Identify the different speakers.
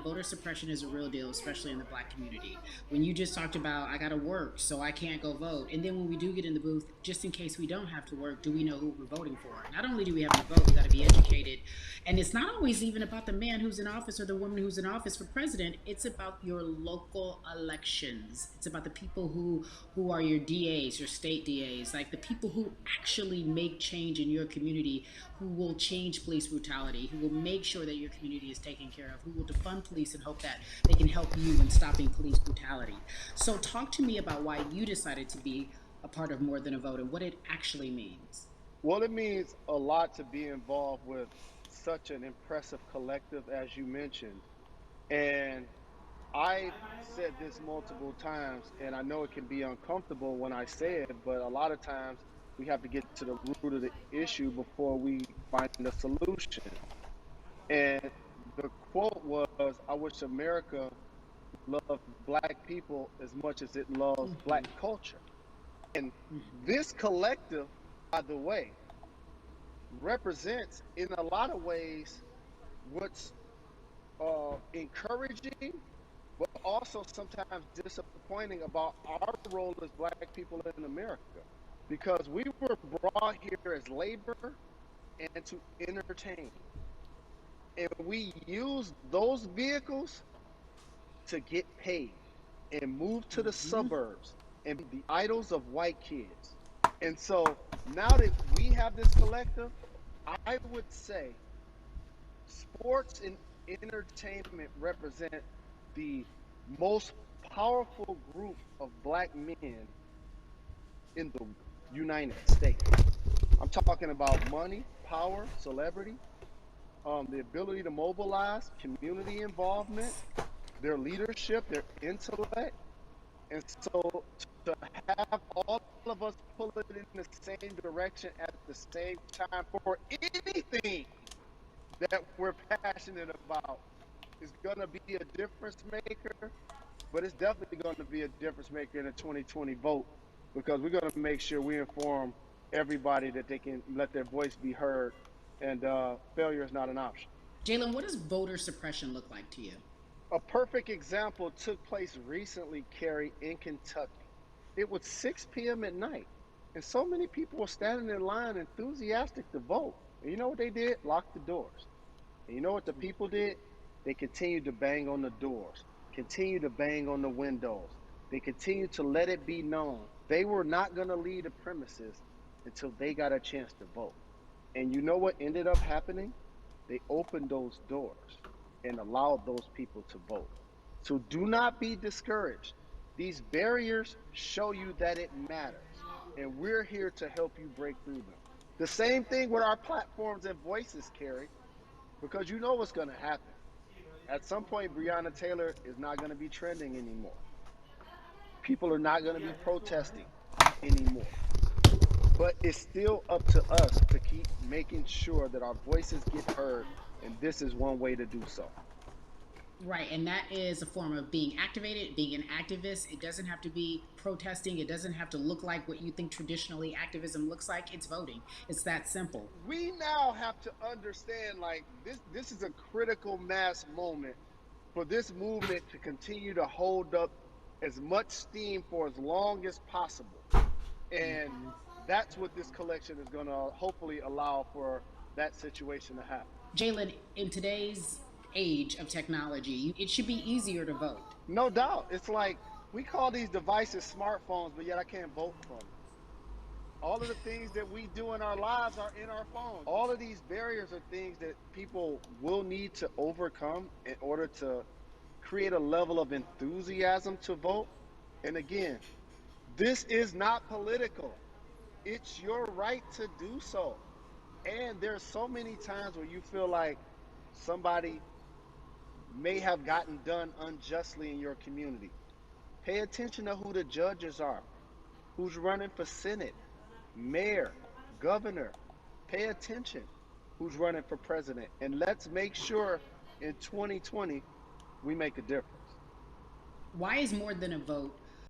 Speaker 1: voter suppression is a real deal, especially in the Black community. When you just talked about, I got to work, so I can't go vote. And then when we do get in the booth, just in case we don't have to work, do we know who we're voting for? Not only do we have to vote, we got to be educated. And it's not always even about the man who's in office or the woman who's in office for president. It's about your local elections. It's about the people who are your DAs, your state DAs, like the people who actually make change in your community, who will change police brutality, who will make sure that your community is taken care of, who will defund police and hope that they can help you in stopping police brutality. So talk to me about why you decided to be a part of More Than a Vote and what it actually means.
Speaker 2: Well, it means a lot to be involved with such an impressive collective as you mentioned. And I've said this multiple times, and I know it can be uncomfortable when I say it, but a lot of times we have to get to the root of the issue before we find a solution. And the quote was, I wish America loved black people as much as it loves black
Speaker 1: Mm-hmm.
Speaker 2: culture. And
Speaker 1: Mm-hmm.
Speaker 2: this collective, by the way, represents in a lot of ways what's encouraging, but also sometimes disappointing about our role as black people in America. Because we were brought here as labor and to entertain. And we use those vehicles to get paid and move to the
Speaker 1: Mm-hmm.
Speaker 2: suburbs and be the idols of white kids. And so now that we have this collective, I would say sports and entertainment represent the most powerful group of black men in the United States. I'm talking about money, power, celebrity, the ability to mobilize, community involvement, their leadership, their intellect. And so to have all of us pull it in the same direction at the same time for anything that we're passionate about is going to be a difference maker, but it's definitely going to be a difference maker in the 2020 vote because we're going to make sure we inform everybody that they can let their voice be heard, and failure is not an option.
Speaker 1: Jalen, what does voter suppression look like to you?
Speaker 2: A perfect example took place recently, Carrie, in Kentucky. It was 6 p.m. at night, and so many people were standing in line enthusiastic to vote. And you know what they did? Locked the doors. And you know what the people did? They continued to bang on the doors, continued to bang on the windows. They continued to let it be known they were not going to leave the premises until they got a chance to vote. And you know what ended up happening? They opened those doors and allowed those people to vote. So do not be discouraged. These barriers show you that it matters, and we're here to help you break through them. The same thing with our platforms and voices, Carrie, because you know what's going to happen. At some point, Breonna Taylor is not going to be trending anymore. People are not going to be protesting anymore. But it's still up to us to keep making sure that our voices get heard, and this is one way to do so.
Speaker 1: Right, and that is a form of being activated, being an activist. It doesn't have to be protesting. It doesn't have to look like what you think traditionally activism looks like. It's voting. It's that simple.
Speaker 2: We now have to understand like this is a critical mass moment for this movement to continue to hold up as much steam for as long as possible. And
Speaker 1: Mm-hmm.
Speaker 2: that's what this collection is going to hopefully allow for that situation to happen.
Speaker 1: Jalen, in today's age of technology, it should be easier to vote.
Speaker 2: No doubt. It's like we call these devices smartphones, but yet I can't vote from them. All of the things that we do in our lives are in our phones. All of these barriers are things that people will need to overcome in order to create a level of enthusiasm to vote. And again, this is not political. It's your right to do so. And there's so many times where you feel like somebody may have gotten done unjustly in your community. Pay attention to who the judges are, who's running for Senate, mayor, governor. Pay attention who's running for president. And let's make sure in 2020 we make a difference.
Speaker 1: Why is More Than a Vote